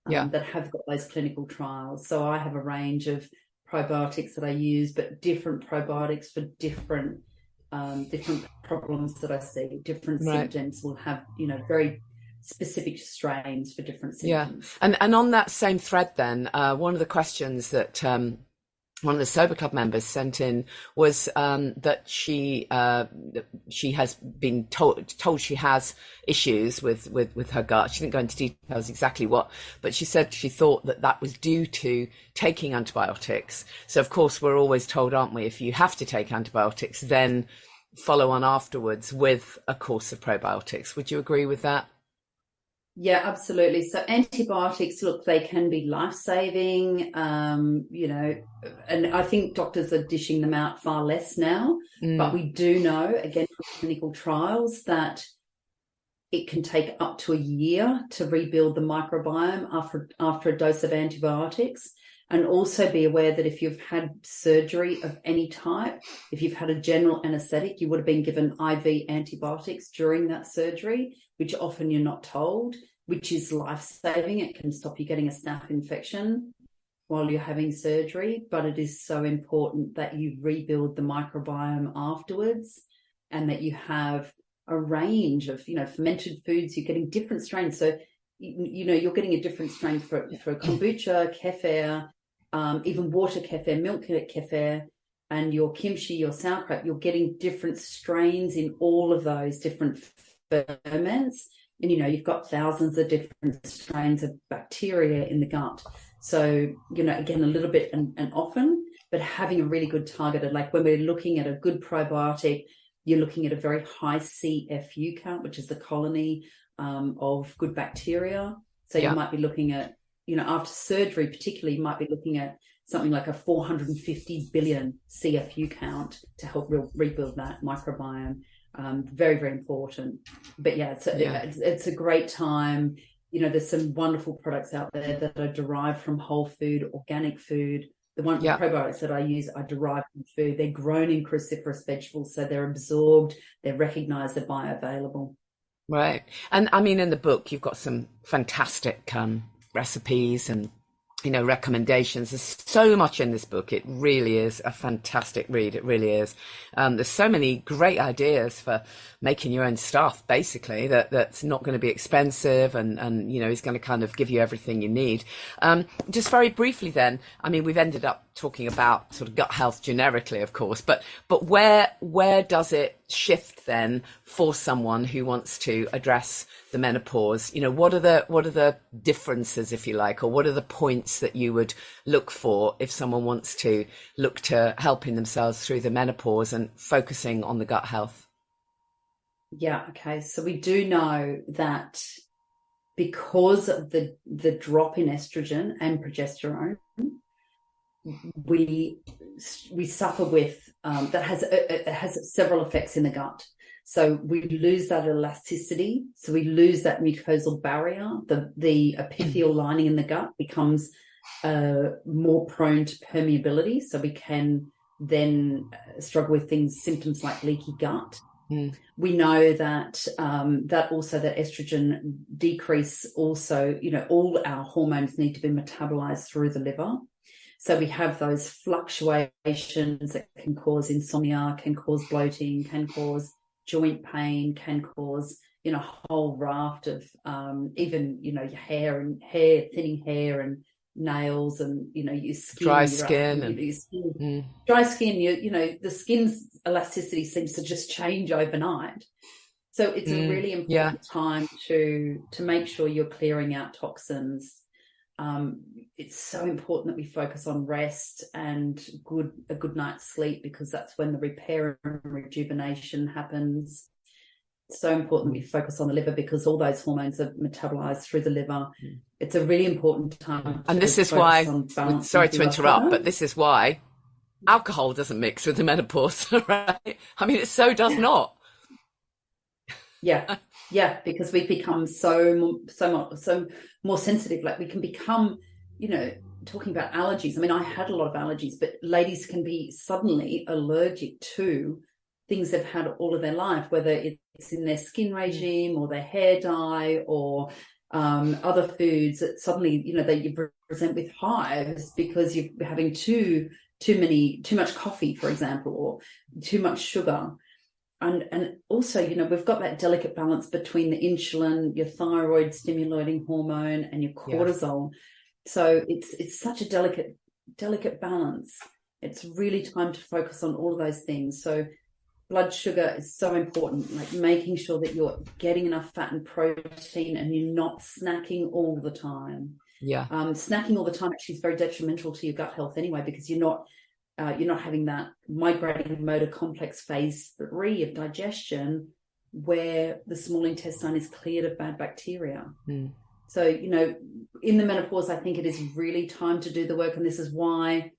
Speaker 2: that have got those clinical trials. So I have a range of probiotics that I use, but different probiotics for different problems that I see. Different symptoms will have, very specific strains for different symptoms.
Speaker 1: Yeah. And on that same thread then, one of the questions that one of the Sober Club members sent in was that she has been told she has issues with her gut. She didn't go into details exactly what, but she said she thought that was due to taking antibiotics. So of course we're always told, aren't we, if you have to take antibiotics, then follow on afterwards with a course of probiotics. Would you agree with that?
Speaker 2: Yeah, absolutely. So antibiotics, look, they can be life-saving, and I think doctors are dishing them out far less now. But we do know, again, from clinical trials, that it can take up to a year to rebuild the microbiome after a dose of antibiotics. And also be aware that if you've had surgery of any type, if you've had a general anaesthetic, you would have been given IV antibiotics during that surgery, which often you're not told, which is life-saving. It can stop you getting a staph infection while you're having surgery, but it is so important that you rebuild the microbiome afterwards, and that you have a range of, fermented foods. You're getting different strains. So, you're getting a different strain for kombucha, kefir, even water kefir, milk kefir, and your kimchi, your sauerkraut. You're getting different strains in all of those different ferments. And, you've got thousands of different strains of bacteria in the gut. So, again, a little bit and often, but having a really good targeted, like when we're looking at a good probiotic, you're looking at a very high CFU count, which is the colony of good bacteria. So you might be looking at, after surgery particularly, you might be looking at something like a 450 billion CFU count to help rebuild that microbiome. Very, very important. But it's a great time. There's some wonderful products out there that are derived from whole food, organic food. The probiotics that I use are derived from food. They're grown in cruciferous vegetables, so they're absorbed, they're recognized, they're bioavailable.
Speaker 1: Right. And I mean, in the book, you've got some fantastic recipes and, recommendations. There's so much in this book. It really is a fantastic read. It really is. There's so many great ideas for making your own stuff, basically, that's not going to be expensive and is going to kind of give you everything you need. Just very briefly then, I mean, we've ended up talking about sort of gut health generically, of course, but where does it shift then for someone who wants to address the menopause? What are the differences, if you like, or what are the points that you would look for if someone wants to look to helping themselves through the menopause and focusing on the gut health?
Speaker 2: Yeah, okay. So we do know that because of the drop in estrogen and progesterone, we suffer with it has several effects in the gut. So we lose that elasticity. So we lose that mucosal barrier. The epithelial lining in the gut becomes more prone to permeability. So we can then struggle with symptoms like leaky gut. We know that that estrogen decrease also, all our hormones need to be metabolized through the liver. So we have those fluctuations that can cause insomnia, can cause bloating, can cause joint pain, can cause, a whole raft of even, your thinning hair and nails and, your skin.
Speaker 1: Dry skin.
Speaker 2: Your skin. Dry skin, the skin's elasticity seems to just change overnight. So it's a really important time to make sure you're clearing out toxins. It's so important that we focus on rest and a good night's sleep, because that's when the repair and rejuvenation happens. so important that we focus on the liver because all those hormones are metabolized through the liver. It's a really important time.
Speaker 1: And this is why, sorry to interrupt, but this is why alcohol doesn't mix with the menopause, right? I mean, it so does not.
Speaker 2: Yeah, because we've become so more sensitive. Like we can become, talking about allergies. I mean, I had a lot of allergies, but ladies can be suddenly allergic to things they've had all of their life, whether it's in their skin regime or their hair dye or other foods that suddenly, you present with hives because you're having too much coffee, for example, or too much sugar. And also, we've got that delicate balance between the insulin, your thyroid stimulating hormone, and your cortisol. Yeah. So it's such a delicate balance. It's really time to focus on all of those things. So blood sugar is so important, like making sure that you're getting enough fat and protein and you're not snacking all the time.
Speaker 1: Yeah.
Speaker 2: Snacking all the time actually is very detrimental to your gut health anyway, because you're not having that migrating motor complex phase 3 of digestion where the small intestine is cleared of bad bacteria. So, in the menopause, I think it is really time to do the work. And this is why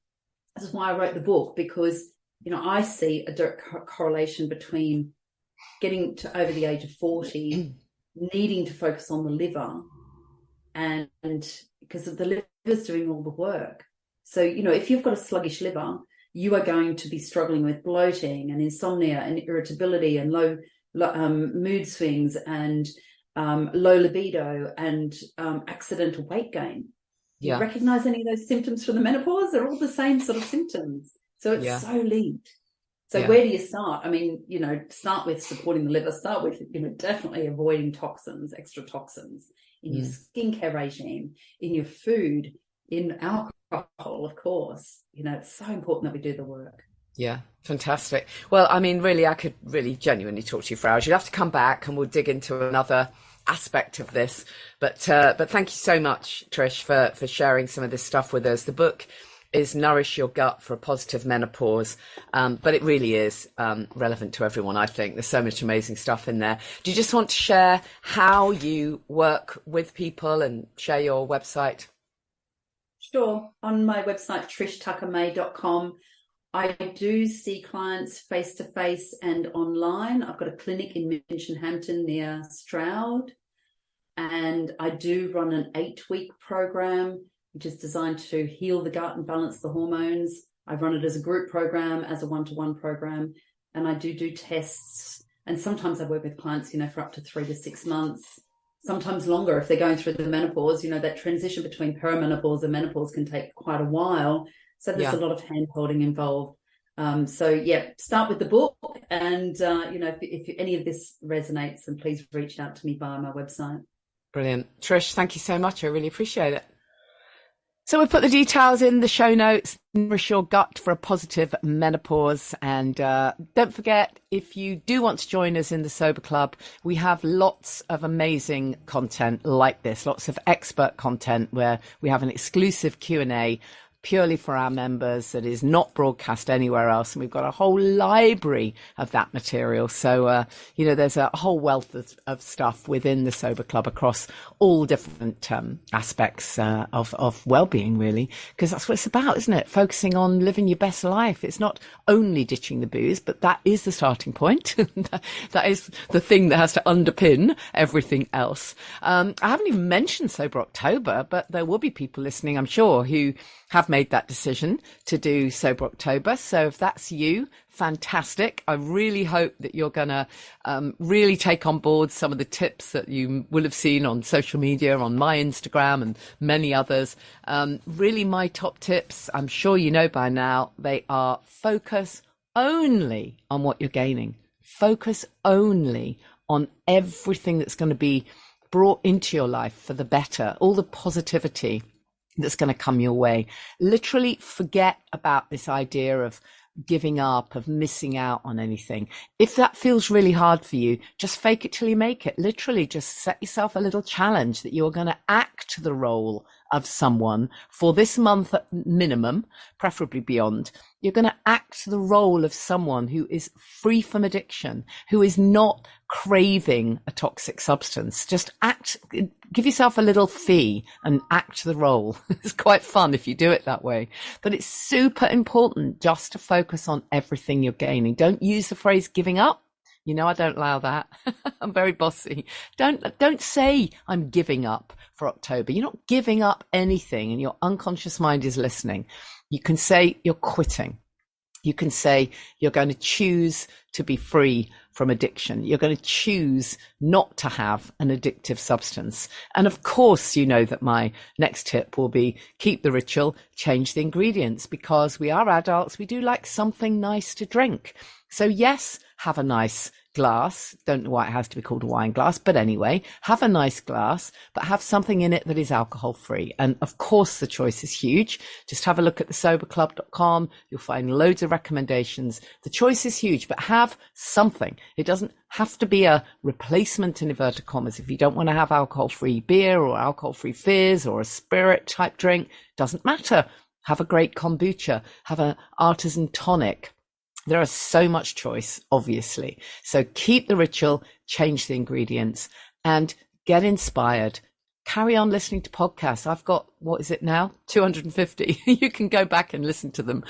Speaker 2: I wrote the book, because, I see a direct correlation between getting to over the age of 40, needing to focus on the liver, and because the liver is doing all the work. So, if you've got a sluggish liver, you are going to be struggling with bloating and insomnia and irritability and low mood swings and low libido and accidental weight gain. Do you recognize any of those symptoms from the menopause? They're all the same sort of symptoms. So it's so linked. So where do you start? I mean, start with supporting the liver, start with, definitely avoiding toxins, extra toxins in your skincare regime, in your food, in alcohol, of course. It's so important that we do the work.
Speaker 1: Yeah, fantastic. Well, I mean, really, I could really genuinely talk to you for hours. You'll have to come back and we'll dig into another aspect of this. But thank you so much, Trish, for sharing some of this stuff with us. The book is Nourish Your Gut for a Positive Menopause. But it really is relevant to everyone, I think. There's so much amazing stuff in there. Do you just want to share how you work with people and share your website?
Speaker 2: Sure. On my website, trishtuckermay.com, I do see clients face-to-face and online. I've got a clinic in Minchinhampton near Stroud, and I do run an 8-week program, which is designed to heal the gut and balance the hormones. I run it as a group program, as a one-to-one program, and I do tests. And sometimes I work with clients, for up to 3 to 6 months, sometimes longer if they're going through the menopause. That transition between perimenopause and menopause can take quite a while. So there's a lot of hand-holding involved. Start with the book. And, if any of this resonates, then please reach out to me via my website.
Speaker 1: Brilliant. Trish, thank you so much. I really appreciate it. So we'll put the details in the show notes. Nourish Your Gut for a Positive Menopause. And don't forget, if you do want to join us in the Sober Club, we have lots of amazing content like this, lots of expert content where we have an exclusive Q&A purely for our members that is not broadcast anywhere else. And we've got a whole library of that material. So, there's a whole wealth of stuff within the Sober Club across all different aspects of well-being, really, because that's what it's about, isn't it? Focusing on living your best life. It's not only ditching the booze, but that is the starting point. That is the thing that has to underpin everything else. I haven't even mentioned Sober October, but there will be people listening, I'm sure, who have made that decision to do Sober October. So if that's you, fantastic. I really hope that you're going to really take on board some of the tips that you will have seen on social media, on my Instagram and many others. Really my top tips, I'm sure you know by now, they are focus only on what you're gaining. Focus only on everything that's going to be brought into your life for the better, all the positivity that's going to come your way. Literally forget about this idea of giving up, of missing out on anything. If that feels really hard for you, just fake it till you make it. Literally just set yourself a little challenge that you're going to act the role of someone for this month at minimum, preferably beyond. You're going to act the role of someone who is free from addiction, who is not craving a toxic substance. Just give yourself a little fee and act the role. It's quite fun if you do it that way. But it's super important just to focus on everything you're gaining. Don't use the phrase giving up. You know, I don't allow that. I'm very bossy. Don't say I'm giving up for October. You're not giving up anything, and your unconscious mind is listening. You can say you're quitting. You can say you're going to choose to be free from addiction. You're going to choose not to have an addictive substance. And of course, you know that my next tip will be keep the ritual, change the ingredients, because we are adults. We do like something nice to drink. So yes, have a nice glass. Don't know why it has to be called a wine glass, but anyway, have a nice glass, but have something in it that is alcohol free. And of course, the choice is huge. Just have a look at thesoberclub.com. You'll find loads of recommendations. The choice is huge, but have something. It doesn't have to be a replacement in inverted commas. If you don't want to have alcohol free beer or alcohol free fizz or a spirit type drink, doesn't matter. Have a great kombucha, have an artisan tonic. There is so much choice, obviously. So keep the ritual, change the ingredients, and get inspired. Carry on listening to podcasts. I've got, what is it now? 250. You can go back and listen to them.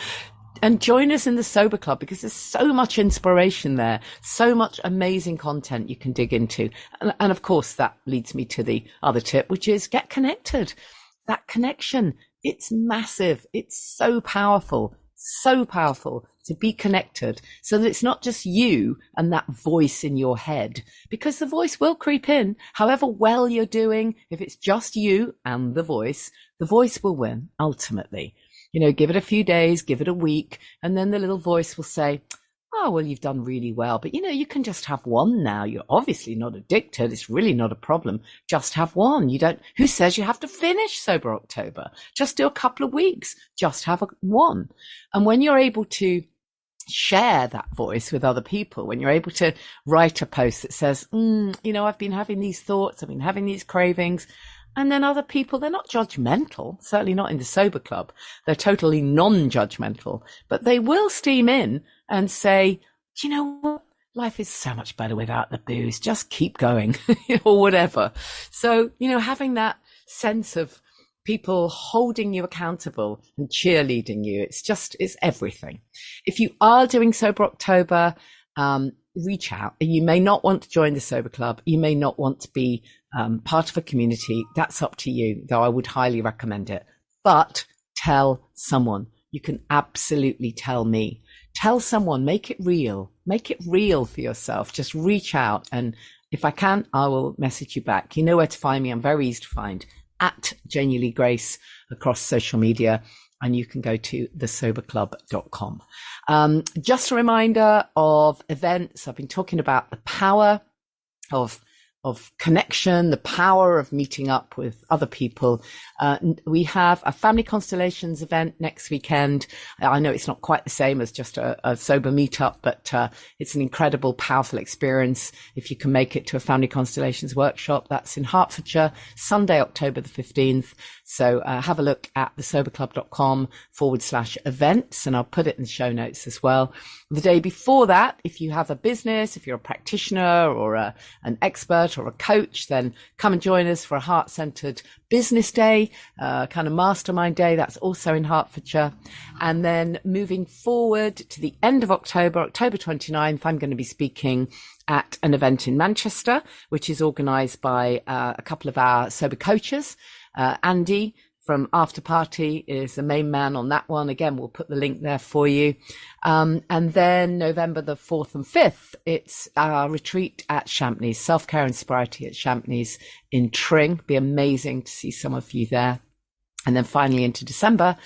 Speaker 1: And join us in the Sober Club, because there's so much inspiration there, so much amazing content you can dig into. And of course, that leads me to the other tip, which is get connected. That connection, it's massive. It's so powerful to be connected, so that it's not just you and that voice in your head, because the voice will creep in. However well you're doing, if it's just you and the voice will win ultimately. You know, give it a few days, give it a week, and then the little voice will say, oh, well, you've done really well, but you know, you can just have one now. You're obviously not addicted. It's really not a problem. Just have one. Who says you have to finish Sober October? Just do a couple of weeks. Just have one. And when you're able to share that voice with other people, when you're able to write a post that says, you know, I've been having these thoughts, I've been having these cravings, and then other people, they're not judgmental, certainly not in the Sober Club. They're totally non-judgmental, but they will steam in and say, do you know what? Life is so much better without the booze. Just keep going or whatever. So, you know, having that sense of people holding you accountable and cheerleading you, it's everything. If you are doing Sober October, reach out. You may not want to join the Sober Club. You may not want to be part of a community. That's up to you, though I would highly recommend it. But tell someone. You can absolutely tell me. Tell someone, make it real for yourself. Just reach out. And if I can, I will message you back. You know where to find me. I'm very easy to find, at Genuinely Grace across social media. And you can go to thesoberclub.com. Just a reminder of events. I've been talking about the power of connection, the power of meeting up with other people. We have a family constellations event next weekend. I know it's not quite the same as just a sober meetup, but it's an incredible, powerful experience. If you can make it to a family constellations workshop, that's in Hertfordshire, Sunday, October the 15th. So have a look at thesoberclub.com/events, and I'll put it in the show notes as well. The day before that, if you have a business, if you're a practitioner or an expert or a coach, then come and join us for a heart-centered business day, kind of mastermind day. That's also in Hertfordshire. And then moving forward to the end of October, October 29th, I'm going to be speaking at an event in Manchester, which is organised by a couple of our sober coaches. Andy from After Party is the main man on that one. Again, we'll put the link there for you. And then November the 4th and 5th, it's our retreat at Champneys, Self-Care and Sobriety at Champneys in Tring. Be amazing to see some of you there. And then finally into December,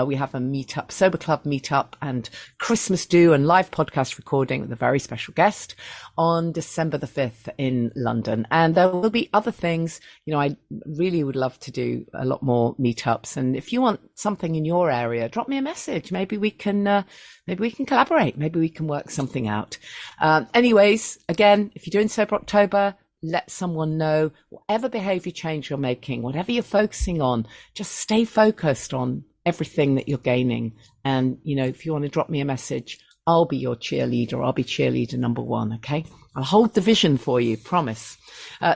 Speaker 1: we have a meetup, Sober Club meetup and Christmas do and live podcast recording with a very special guest on December the 5th in London. And there will be other things. You know, I really would love to do a lot more meetups. And if you want something in your area, drop me a message. Maybe we can collaborate. Maybe we can work something out. Anyways, again, if you're doing Sober October, let someone know whatever behavior change you're making, whatever you're focusing on, just stay focused on everything that you're gaining. And, if you want to drop me a message, I'll be your cheerleader. I'll be cheerleader number one. Okay. I'll hold the vision for you. Promise.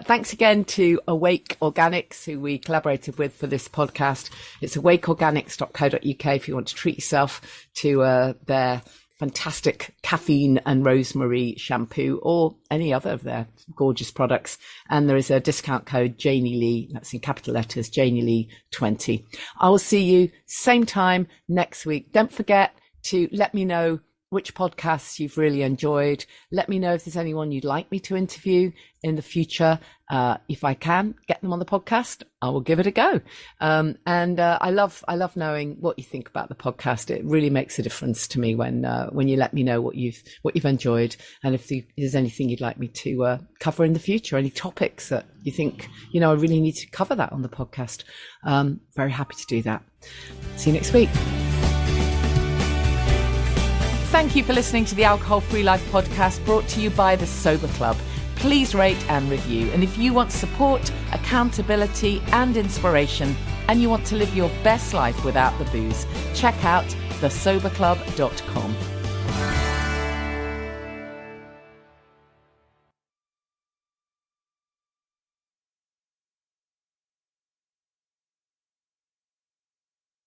Speaker 1: Thanks again to Awake Organics, who we collaborated with for this podcast. It's awakeorganics.co.uk if you want to treat yourself to their fantastic caffeine and rosemary shampoo or any other of their gorgeous products. And there is a discount code Janie Lee. That's in capital letters, Janie Lee 20. I will see you same time next week. Don't forget to let me know which podcasts you've really enjoyed. Let me know if there's anyone you'd like me to interview in the future. If I can get them on the podcast, I will give it a go. And I love knowing what you think about the podcast. It really makes a difference to me when you let me know what you've enjoyed, and if there's anything you'd like me to cover in the future, any topics that you think I really need to cover that on the podcast. Very happy to do that. See you next week. Thank you for listening to the Alcohol Free Life podcast, brought to you by the Sober Club. Please rate and review. And if you want support, accountability and inspiration, and you want to live your best life without the booze, check out thesoberclub.com.